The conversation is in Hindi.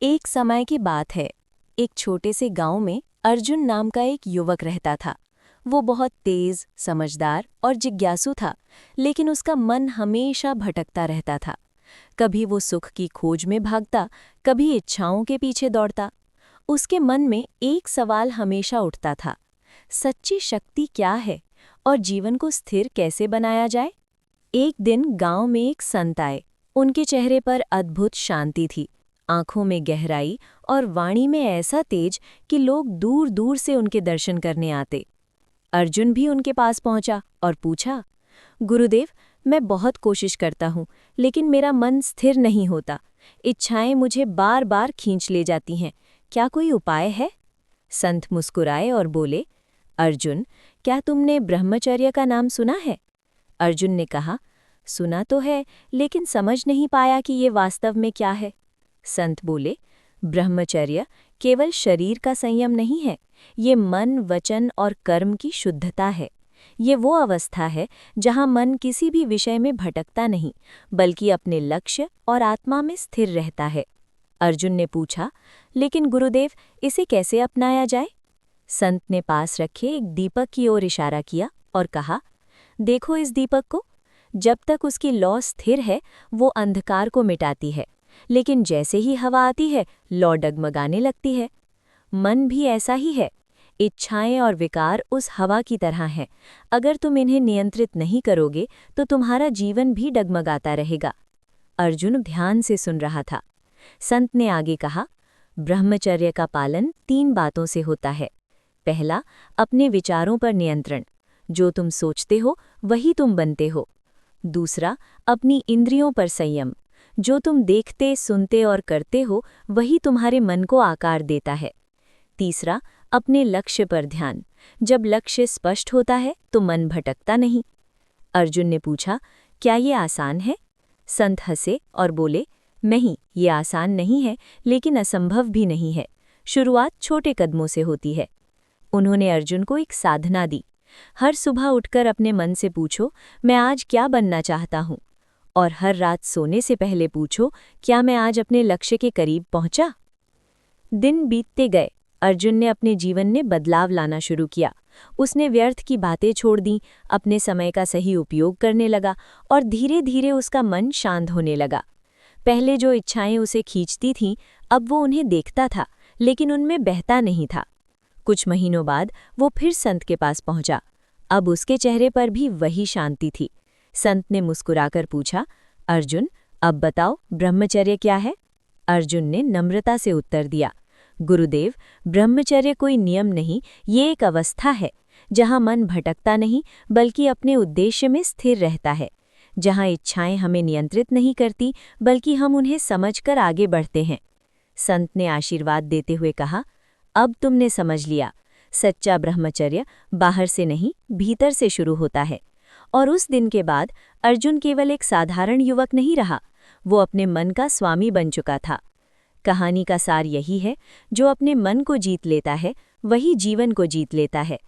एक समय की बात है। एक छोटे से गांव में अर्जुन नाम का एक युवक रहता था। वो बहुत तेज, समझदार और जिज्ञासु था, लेकिन उसका मन हमेशा भटकता रहता था। कभी वो सुख की खोज में भागता, कभी इच्छाओं के पीछे दौड़ता। उसके मन में एक सवाल हमेशा उठता था, सच्ची शक्ति क्या है और जीवन को स्थिर कैसे बनाया जाए। एक दिन गांव में एक संत आए। उनके चेहरे पर अद्भुत शांति थी, आंखों में गहराई और वाणी में ऐसा तेज कि लोग दूर दूर से उनके दर्शन करने आते। अर्जुन भी उनके पास पहुंचा और पूछा, गुरुदेव, मैं बहुत कोशिश करता हूँ, लेकिन मेरा मन स्थिर नहीं होता। इच्छाएं मुझे बार बार खींच ले जाती हैं। क्या कोई उपाय है? संत मुस्कुराए और बोले, अर्जुन, क्या तुमने ब्रह्मचर्य का नाम सुना है? अर्जुन ने कहा, सुना तो है, लेकिन समझ नहीं पाया कि ये वास्तव में क्या है। संत बोले, ब्रह्मचर्य केवल शरीर का संयम नहीं है, ये मन, वचन और कर्म की शुद्धता है। ये वो अवस्था है जहाँ मन किसी भी विषय में भटकता नहीं, बल्कि अपने लक्ष्य और आत्मा में स्थिर रहता है। अर्जुन ने पूछा, लेकिन गुरुदेव, इसे कैसे अपनाया जाए? संत ने पास रखे एक दीपक की ओर इशारा किया और कहा, देखो इस दीपक को। जब तक उसकी लौ स्थिर है, वो अंधकार को मिटाती है, लेकिन जैसे ही हवा आती है, लौ डगमगाने लगती है। मन भी ऐसा ही है। इच्छाएं और विकार उस हवा की तरह हैं। अगर तुम इन्हें नियंत्रित नहीं करोगे, तो तुम्हारा जीवन भी डगमगाता रहेगा। अर्जुन ध्यान से सुन रहा था। संत ने आगे कहा, ब्रह्मचर्य का पालन 3 बातों से होता है। पहला, अपने विचारों पर नियंत्रण। जो तुम सोचते हो, वही तुम बनते हो। दूसरा, अपनी इंद्रियों पर संयम। जो तुम देखते, सुनते और करते हो, वही तुम्हारे मन को आकार देता है। तीसरा, अपने लक्ष्य पर ध्यान। जब लक्ष्य स्पष्ट होता है, तो मन भटकता नहीं। अर्जुन ने पूछा, क्या ये आसान है? संत हंसे और बोले, नहीं, ये आसान नहीं है, लेकिन असंभव भी नहीं है। शुरुआत छोटे कदमों से होती है। उन्होंने अर्जुन को एक साधना दी। हर सुबह उठकर अपने मन से पूछो, मैं आज क्या बनना चाहता हूँ? और हर रात सोने से पहले पूछो, क्या मैं आज अपने लक्ष्य के करीब पहुंचा? दिन बीतते गए। अर्जुन ने अपने जीवन में बदलाव लाना शुरू किया। उसने व्यर्थ की बातें छोड़ दीं, अपने समय का सही उपयोग करने लगा और धीरे धीरे उसका मन शांत होने लगा। पहले जो इच्छाएं उसे खींचती थीं, अब वो उन्हें देखता था, लेकिन उनमें बहता नहीं था। कुछ महीनों बाद वो फिर संत के पास पहुंचा। अब उसके चेहरे पर भी वही शांति थी। संत ने मुस्कुराकर पूछा, अर्जुन, अब बताओ, ब्रह्मचर्य क्या है? अर्जुन ने नम्रता से उत्तर दिया, गुरुदेव, ब्रह्मचर्य कोई नियम नहीं, ये एक अवस्था है जहाँ मन भटकता नहीं, बल्कि अपने उद्देश्य में स्थिर रहता है। जहाँ इच्छाएं हमें नियंत्रित नहीं करती, बल्कि हम उन्हें समझकर आगे बढ़ते हैं। संत ने आशीर्वाद देते हुए कहा, अब तुमने समझ लिया, सच्चा ब्रह्मचर्य बाहर से नहीं, भीतर से शुरू होता है। और उस दिन के बाद अर्जुन केवल एक साधारण युवक नहीं रहा, वो अपने मन का स्वामी बन चुका था। कहानी का सार यही है, जो अपने मन को जीत लेता है, वही जीवन को जीत लेता है।